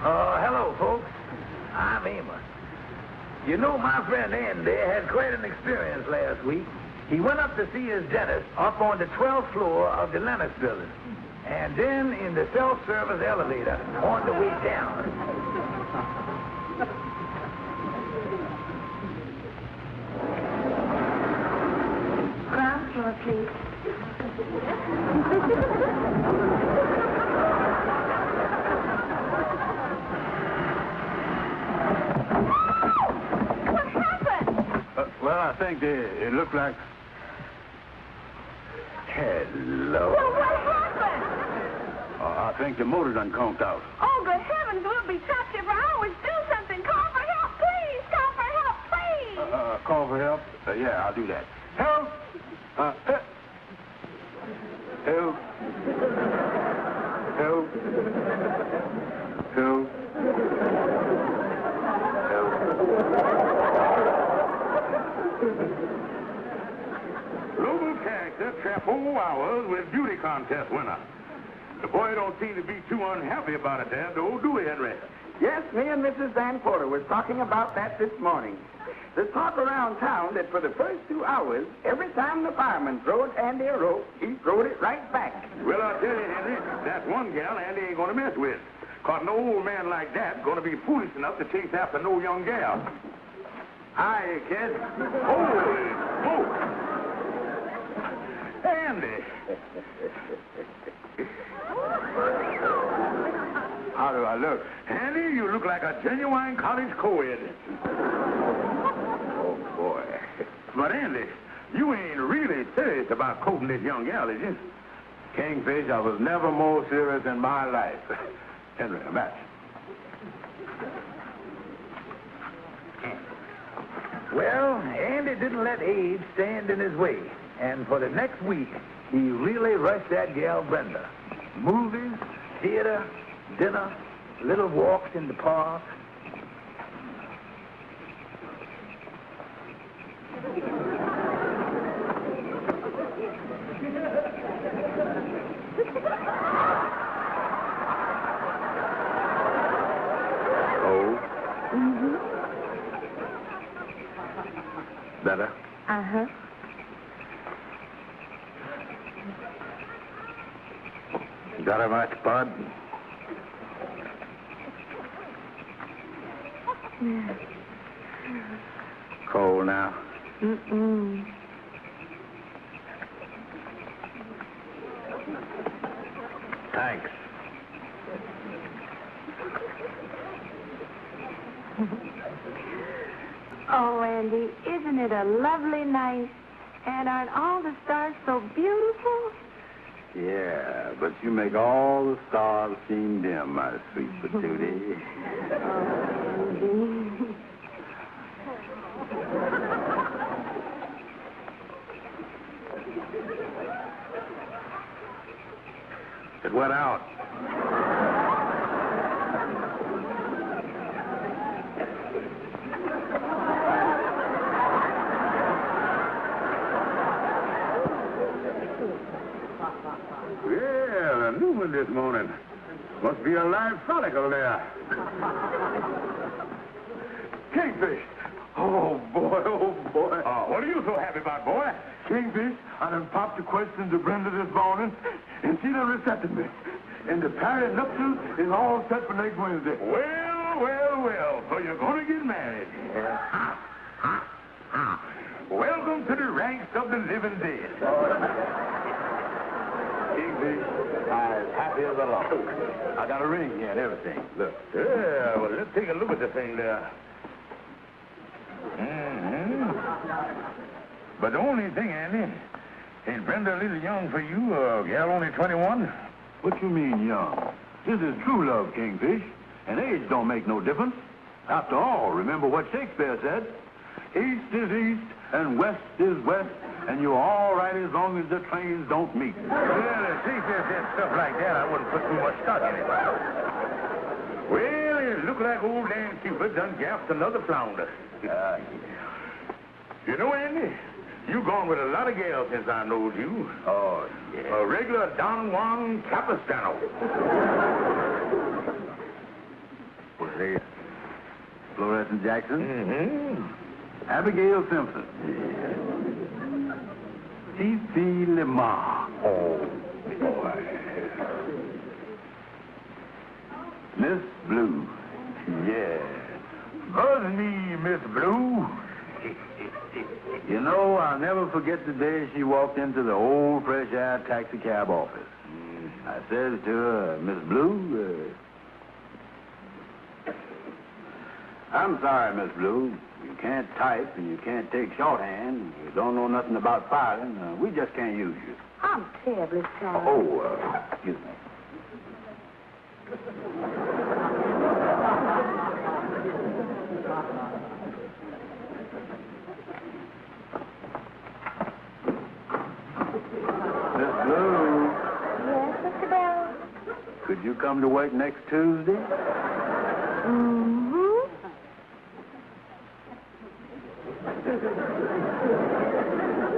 Hello, folks. I'm Amos. You know, my friend Andy had quite an experience last week. He went up to see his dentist up on the 12th floor of the Lennox building, and then in the self-service elevator on the way down. Ground floor, please. What happened? Well, I think it looked like... Hello. Well, what happened? I think the motor done conked out. Oh, good heavens, we'll be trapped here for hours. Do something. Call for help, please. Call for help, please. Call for help? Yeah, I'll do that. Help! Help! Help! Help! Help! Local character trapped 4 hours with beauty contest winner. The boy don't seem to be too unhappy about it there, though, do we, Henry? Yes, me and Mrs. Van Porter was talking about that this morning. The talk around town that for the first 2 hours, every time the fireman throwed Andy a rope, he throwed it right back. Well, I'll tell you, Henry, that's one gal Andy ain't gonna mess with. Cause no old man like that gonna be foolish enough to chase after no young gal. Hi, kid. Holy smoke! Andy! How do I look? Andy, you look like a genuine college co-ed. Oh, boy. But Andy, you ain't really serious about courting this young gal, is you? Kingfish, I was never more serious in my life. Henry, a match. Well, Andy didn't let age stand in his way. And for the next week, he really rushed that gal Brenda. Movies, theater, dinner, little walks in the park. Oh? Mm-hmm. Better? Uh-huh. Got a much, bud? Yeah. Cold now? Mm-mm. Thanks. Oh, Andy, isn't it a lovely night? And aren't all the stars so beautiful? Yeah, but you make all the stars seem dim, my sweet patootie. Andy. It went out. Yeah, a new one this morning. Must be a live follicle there. Kingfish! Oh, boy, oh, boy. What are you so happy about, boy? Kingfish, I done popped the question to Brenda this morning, and she done accepted me. And the Paris nuptials is all set for next Wednesday. Well, well, well. So you're going to get married. Yeah. Welcome to the ranks of the living dead. Kingfish, I'm as happy as a lark. I got a ring here and everything. Look. Yeah, well, let's take a look at the thing there. Mm-hmm. But the only thing, Andy, ain't Brenda a little young for you, a gal only 21? What you mean, young? This is true love, Kingfish, and age don't make no difference. After all, remember what Shakespeare said. East is east, and west is west, and you're all right as long as the trains don't meet. Well, if Shakespeare said stuff like that, I wouldn't put too much stock in it. Well, it look like old Dan Cupid done gaffed another flounder. You know, Andy, you gone with a lot of gals since I knowed you. Oh, yeah. A regular Don Juan Capistrano. Jackson. Mm-hmm. Abigail Simpson. Fifi Lamar. Oh, boy. Miss Blue. Yeah. Buzz me, Miss Blue. You know, I'll never forget the day she walked into the old Fresh Air taxi cab office. I says to her, Miss Blue, I'm sorry, Miss Blue. You can't type and you can't take shorthand. You don't know nothing about filing. We just can't use you. I'm terribly sorry. Oh, excuse me. Miss Blue, Yes, Mr. Bell? could you come to work next Tuesday? Mm-hmm.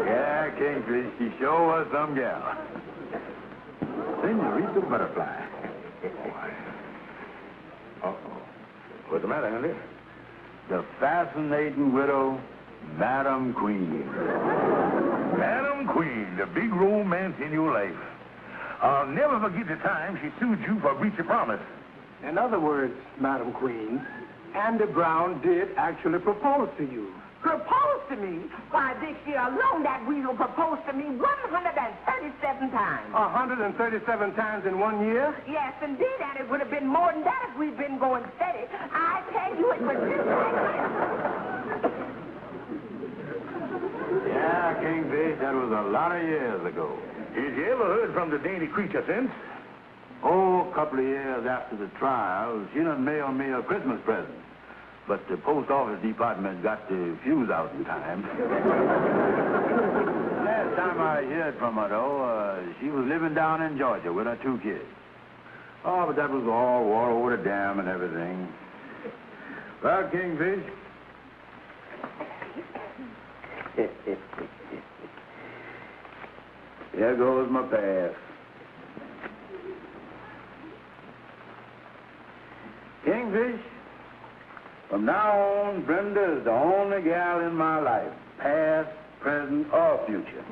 Yeah, Kingfish, she sure was some gal. Senorita Butterfly. Uh-oh. What's the matter, Andy? The fascinating widow, Madam Queen. Madam Queen, the big romance in your life. I'll never forget the time she sued you for breach of promise. In other words, Madam Queen, Andy Brown did actually propose to you. Proposed to me? Why, this year alone, that weasel proposed to me 137 times. 137 times in 1 year? Yes, indeed, and it would have been more than that if we'd been going steady. I tell you, it was just like this. Yeah, Kingfish, that was a lot of years ago. Did you ever heard from the dainty creature since? Oh, a couple of years after the trial, she done mailed me a Christmas present. But the post office department got the fuse out in time. Last time I heard from her, though, she was living down in Georgia with her 2 kids. Oh, but that was all water over the dam and everything. Well, Kingfish. There goes my pass. Kingfish, from now on, Brenda is the only gal in my life, past, present, or future.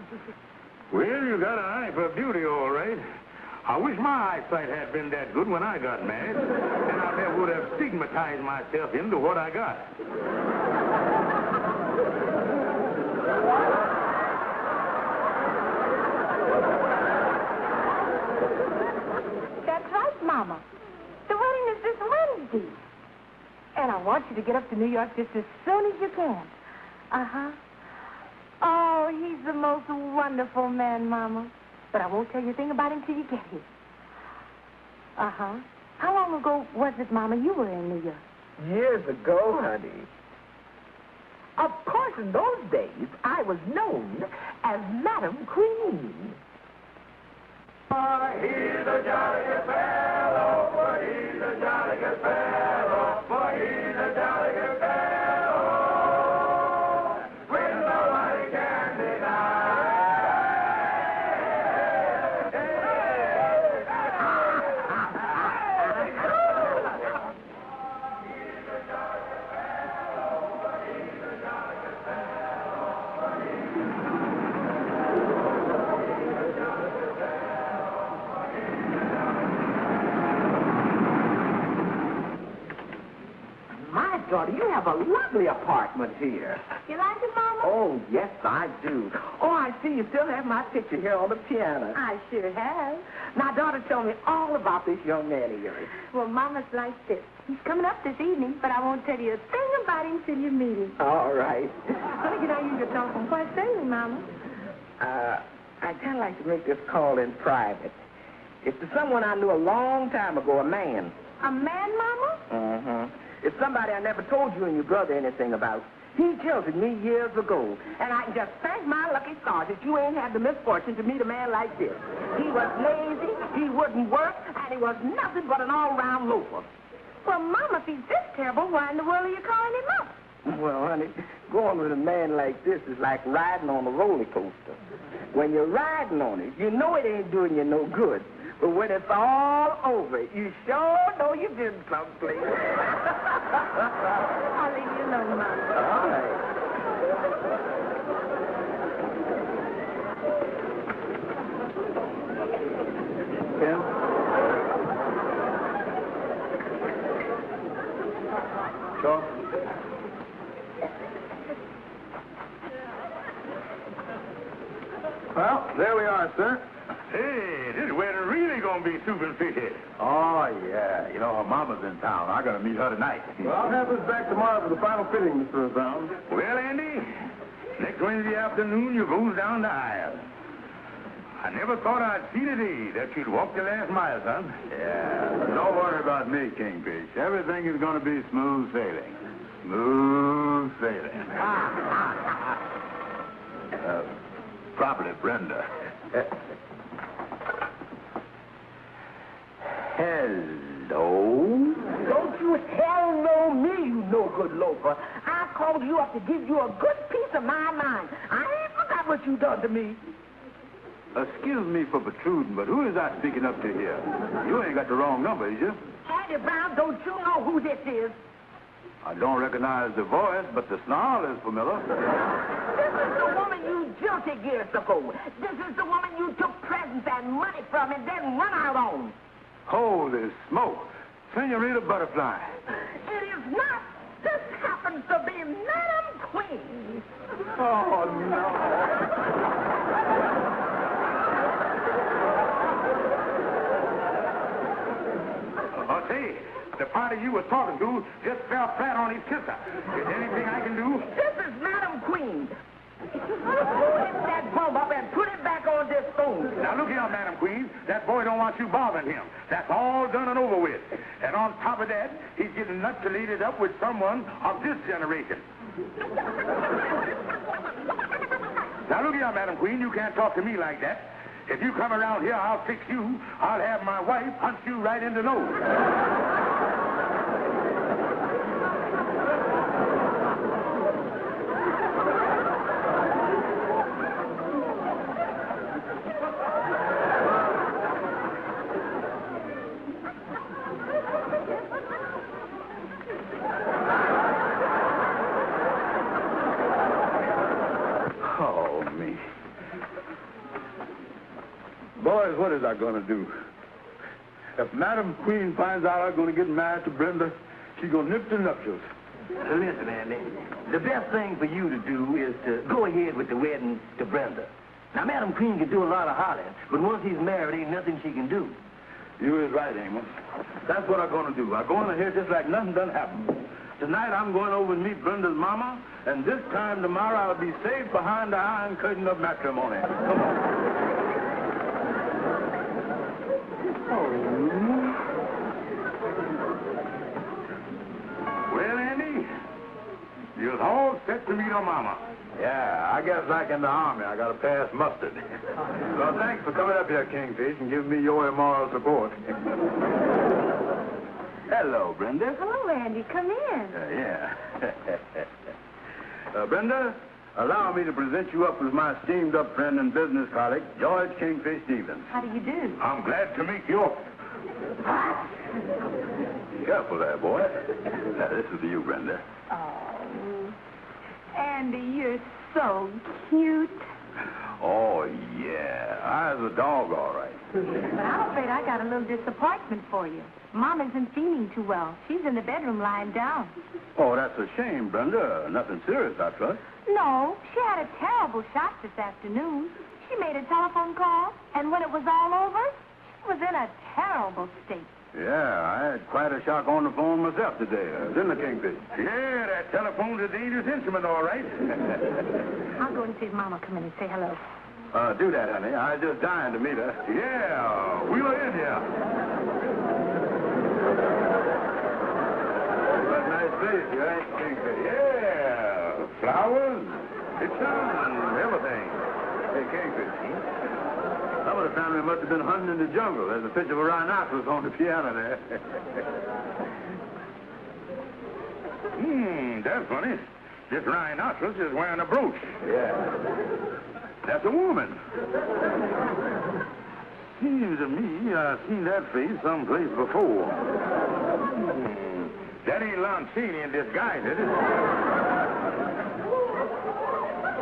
Well, you got an eye for beauty, all right. I wish my eyesight had been that good when I got married, and I never would have stigmatized myself into what I got. That's right, Mama. The wedding is this Wednesday. And I want you to get up to New York just as soon as you can. Uh-huh. Oh, he's the most wonderful man, Mama. But I won't tell you a thing about him till you get here. Uh-huh. How long ago was it, Mama, you were in New York? Years ago, honey. Of course, in those days, I was known as Madam Queen. For he's a jolly good fellow, for he's a jolly good fellow, for he's a jolly good fellow, when nobody can deny. My daughter, you have a lovely apartment here. You like it, Mama? Oh, yes, I do. Oh, I see you still have my picture here on the piano. I sure have. Now, daughter, tell me all about this young man of yours. Well, Mama's like this. He's coming up this evening, but I won't tell you a thing about him till you meet him. All right. Well, you know, you could talk him quite soon, Mama. I'd kind of like to make this call in private. It's to someone I knew a long time ago, a man. A man, Mama? Mm-hmm. It's somebody I never told you and your brother anything about. He jilted me years ago, and I can just thank my lucky stars that you ain't had the misfortune to meet a man like this. He was lazy, he wouldn't work, and he was nothing but an all-round loafer. Well, Mama, if he's this terrible, why in the world are you calling him up? Well, honey, going with a man like this is like riding on a roller coaster. When you're riding on it, you know it ain't doing you no good. But when it's all over, you sure know you did someplace. I'll leave you alone, Mom. All right. Ken? Shaw? Well, there we are, sir. Hey, this wedding really gonna be super fishy. Oh, yeah. You know, her mama's in town. I gotta meet her tonight. Well, I'll have us back tomorrow for the final fitting, Mr. Brown. Well, Andy, next Wednesday afternoon you goes down the aisle. I never thought I'd see the day that you'd walk the last mile, son. Yeah. Don't worry about me, Kingfish. Everything is gonna be smooth sailing. Smooth sailing. Probably Brenda. Hello? Don't you hello me, you no-good loafer. I called you up to give you a good piece of my mind. I ain't forgot what you done to me. Excuse me for protruding, but who is I speaking up to here? You ain't got the wrong number, is you? Andy Brown, don't you know who this is? I don't recognize the voice, but the snarl is familiar. This is the woman you jilted years ago. This is the woman you took presents and money from and then run out on. Holy smoke. Senorita Butterfly. It is not. This happens to be Madam Queen. Oh, no. See, the party you was talking to just fell flat on his kisser. Is there anything I can do? This is Madam Queen. Lift that bum up and put it back on this phone. Now, look here, Madam Queen. That boy don't want you bothering him. That's all done and over with. And on top of that, he's getting nuptiated up with someone of this generation. Now, look here, Madam Queen. You can't talk to me like that. If you come around here, I'll fix you. I'll have my wife punch you right in the nose. Oh, me. Boys, what is I going to do? If Madam Queen finds out I'm going to get married to Brenda, she's going to nip the nuptials. So listen, Andy, the best thing for you to do is to go ahead with the wedding to Brenda. Now, Madam Queen can do a lot of hollering, but once he's married, ain't nothing she can do. You is right, Amos. That's what I'm going to do. I'm going to hear just like nothing done happened. Tonight, I'm going over and meet Brenda's mama, and this time tomorrow, I'll be safe behind the iron curtain of matrimony. Come on. Well, Andy, you're all set to meet her mama. Yeah, I guess like in the army, I got to pass mustard. Well, thanks for coming up here, Kingfish, and giving me your immoral support. Hello, Brenda. Hello, Andy. Come in. Yeah. Brenda, allow me to present you up as my steamed-up friend and business colleague, George Kingfish Stevens. How do you do? I'm glad to meet you. Careful there, boy. Now, this is for you, Brenda. Oh, Andy, you're so cute. Oh, yeah. I was a dog, all right. But I'm afraid I got a little disappointment for you. Mom isn't feeling too well. She's in the bedroom lying down. Oh, that's a shame, Brenda. Nothing serious, I trust. No, she had a terrible shock this afternoon. She made a telephone call, and when it was all over, she was in a terrible state. Yeah, I had quite a shock on the phone myself today, didn't I, Kingfish? Yeah, that telephone's a dangerous instrument, all right. I'll go and see if Mama come in and say hello. Do that, honey. I was just dying to meet her. Yeah, wheel her in here. What a nice place, you ain't, Kingfish? Yeah, flowers, pictures, and everything. Hey, Kingfish. Some of the family must have been hunting in the jungle. There's a picture of a rhinoceros on the piano there. That's funny. This rhinoceros is wearing a brooch. Yeah. That's a woman. Seems to me I've seen that face someplace before. That ain't Lancini in disguise, is it?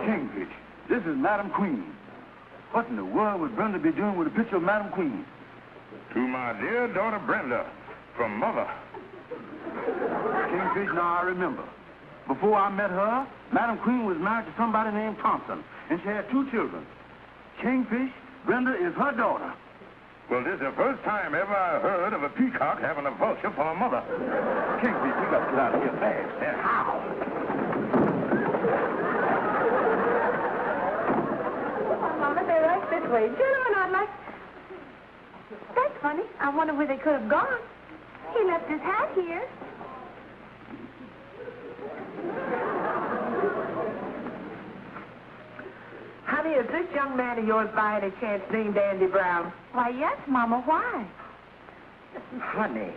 Kingfish, this is Madam Queen. What in the world would Brenda be doing with a picture of Madam Queen? To my dear daughter Brenda, from Mother. Kingfish, now I remember. Before I met her, Madam Queen was married to somebody named Thompson, and she had 2 children. Kingfish, Brenda is her daughter. Well, this is the first time ever I heard of a peacock having a vulture for a mother. Kingfish, you got to get out of here fast. And how? Mama, they're right this way. Gentlemen, I'd like... That's funny. I wonder where they could have gone. He left his hat here. Honey, is this young man of yours by any chance named Andy Brown? Why, yes, Mama. Why? Honey,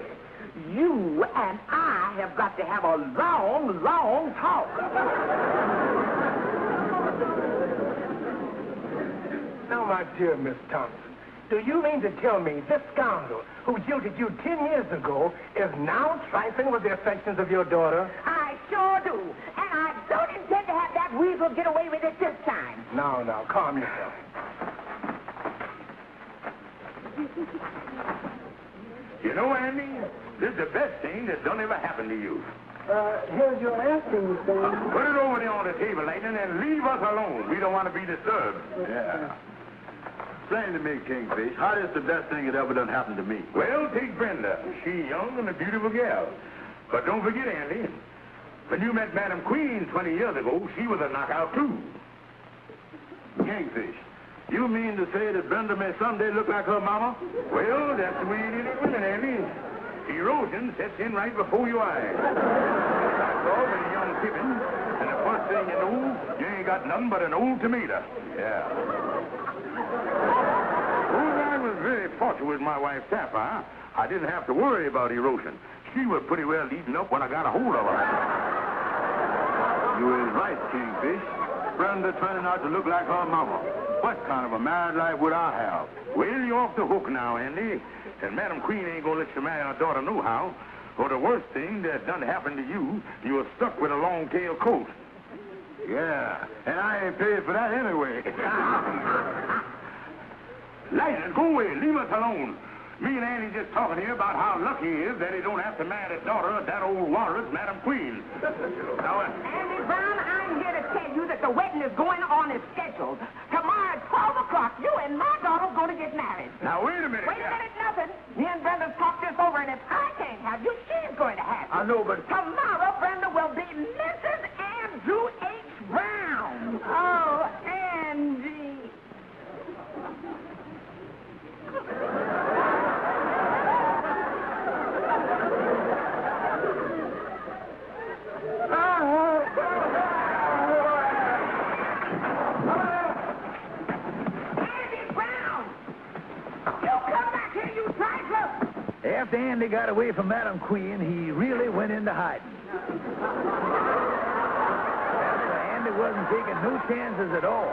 you and I have got to have a long, long talk. Now, my dear Miss Thompson, do you mean to tell me this scoundrel who jilted you 10 years ago is now trifling with the affections of your daughter? I sure do. And I don't intend to have that weasel get away with it this time. Now, calm yourself. You know, Andy, this is the best thing that done ever happened to you. Here's your asking thing. Put it over there on the table, Lightning, and leave us alone. We don't want to be disturbed. Yeah. Explain to me, Kingfish, how is the best thing that ever done happened to me? Well, take Brenda. She young and a beautiful gal. But don't forget, Andy, when you met Madam Queen 20 years ago, she was a knockout, too. Kingfish, you mean to say that Brenda may someday look like her mama? Well, that's the way it is with women, Andy. Erosion sets in right before your eyes. That's all when you're young pippin, and the first thing you know, you ain't got nothing but an old tomato. Yeah. Well, I was very fortunate with my wife, Sapphire. I didn't have to worry about erosion. She was pretty well eaten up when I got a hold of her. You is right, Kingfish. Brenda turning out to look like her mama. What kind of a married life would I have? Well, you're off the hook now, Andy. And Madam Queen ain't gonna let you marry her daughter nohow. For the worst thing that done happened to you, you were stuck with a long-tailed coat. Yeah, and I ain't paid for that anyway. Lightning, go away. Leave us alone. Me and Andy just talking here about how lucky he is that he don't have to marry the daughter of that old walrus, Madam Queen. Now, Andy Brown, I'm here to tell you that the wedding is going on as scheduled. Tomorrow at 12 o'clock, you and my daughter's going to get married. now, wait a minute. Wait a minute, nothing. Me and Brenda's talked this over, and if I can't have you, she's going to have you. I know, but... Tomorrow, Brenda will be Mrs. Andrew H. Brown. Oh, Andy. Andy Brown! You come back here, you trifler! After Andy got away from Madam Queen, he really went into hiding. Andy wasn't taking no chances at all.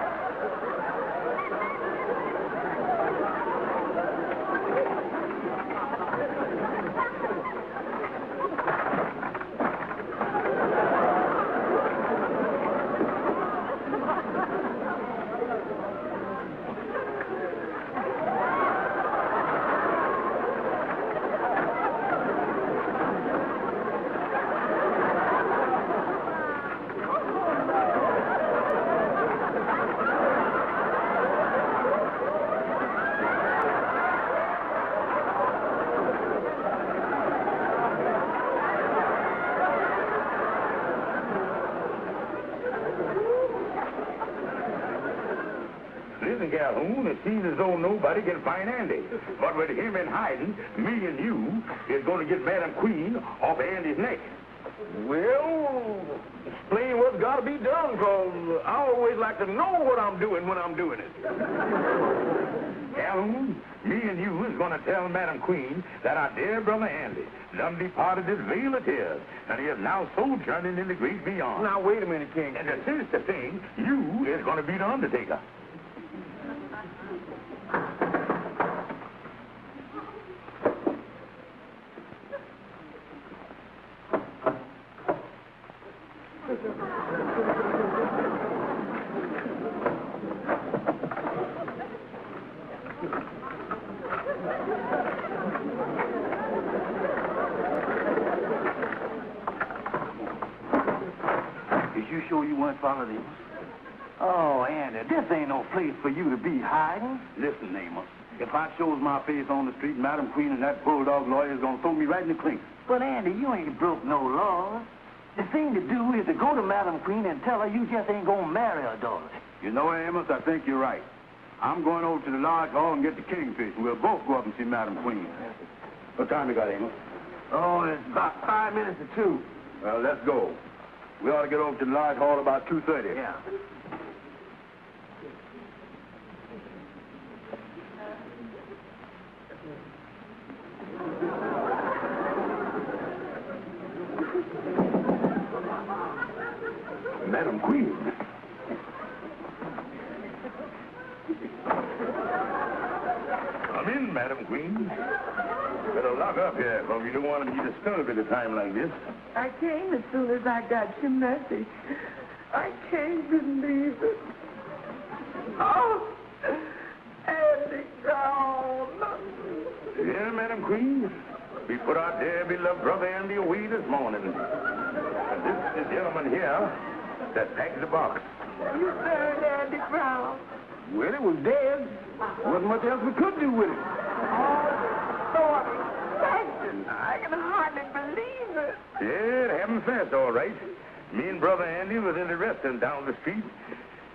Listen, Calhoun, it seems as though nobody can find Andy. But with him in hiding, me and you is going to get Madam Queen off Andy's neck. Well, explain what's got to be done, because I always like to know what I'm doing when I'm doing it. Calhoun, me and you is going to tell Madam Queen that our dear brother Andy done departed this veil of tears, and he is now sojourning in the great beyond. Now, wait a minute, King. And the sinister thing, you is going to be the undertaker. Is you sure you weren't followed in? Oh, Andy, this ain't no place for you to be hiding. Listen, Amos, if I shows my face on the street, Madam Queen and that bulldog lawyer is gonna throw me right in the clink. But, Andy, you ain't broke no laws. The thing to do is to go to Madam Queen and tell her you just ain't gonna marry her daughter. You know, Amos, I think you're right. I'm going over to the lodge hall and get the kingfish, and we'll both go up and see Madam Queen. What time you got, Amos? Oh, it's about 5 minutes to 2. Well, let's go. We ought to get over to the lodge hall about 2:30. Yeah. Madam Queen. Come in, Madam Queen. Better lock up here, because we don't want to be disturbed at a time like this. I came as soon as I got your message. I can't believe it. Oh, Andy gone. Yeah, Madam Queen. We put our dear beloved brother Andy away this morning. And this is the gentleman here that packed the box. You burned Andy Brown. Well, it was dead. Wasn't much else we could do with it. Lord, I can hardly believe it. Yeah, it happened fast, all right. Me and brother Andy was in the restaurant down the street,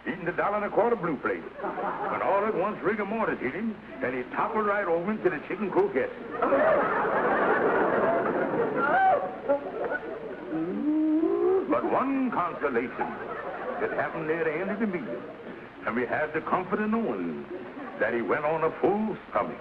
eating the $1.25 blue plate. When all at once rigor mortis hit him, and he toppled right over into the chicken croquettes. But one consolation, it happened there to Andy to me. And we had the comfort of knowing that he went on a full stomach.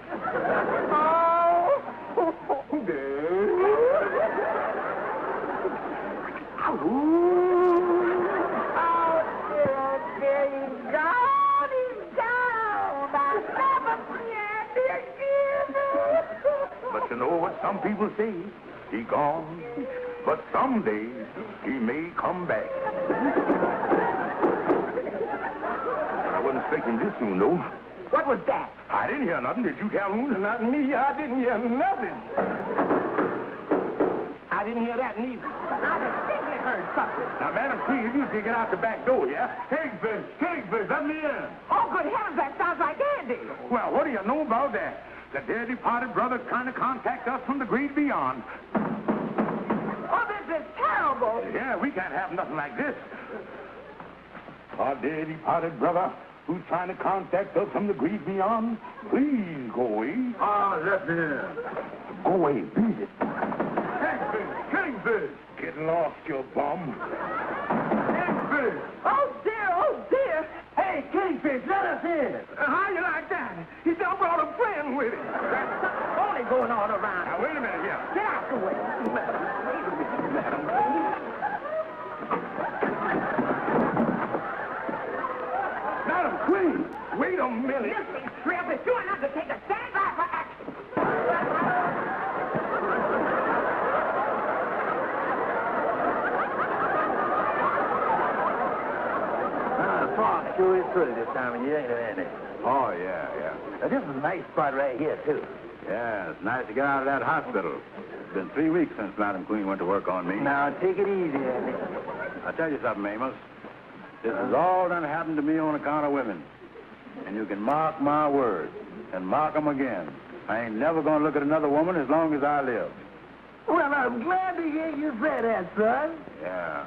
But you know what some people say? He gone, but someday he may come back. I wasn't expecting this soon, though. What was that? I didn't hear nothing. Did you, Calhoun? Not me. I didn't hear nothing. I didn't hear that neither. I distinctly heard something. Now, Madam Queen, you can get out the back door, yeah? Kingfish, let me in. Oh, good heavens, that sounds like Andy. Well, what do you know about that? The dear departed brother trying to contact us from the great beyond. Oh, this is terrible. Yeah, we can't have nothing like this. Our dear departed brother who's trying to contact us from the great beyond, please go away. Let me in. Go away, beat it. Kingfish! Get lost, you bum. Kingfish! Oh, dear. Hey, Kingfish, let us in. How you like that? He done brought a friend with him. There's something only going on around. Now, wait a minute here. Get out the way. Madam Queen, wait a minute. Listen, Shrimp, if you and Undertaker stand by for action. The park sure is pretty this time of year, ain't it, Andy? Oh, yeah. Now, this is a nice spot right here, too. Yeah, it's nice to get out of that hospital. It's been 3 weeks since Madam Queen went to work on me. Now, take it easy, Andy. I'll tell you something, Amos. This has all done happened to me on account of women. And you can mark my words, and mark 'em again. I ain't never gonna look at another woman as long as I live. Well, I'm glad to hear you say that, son. Yeah.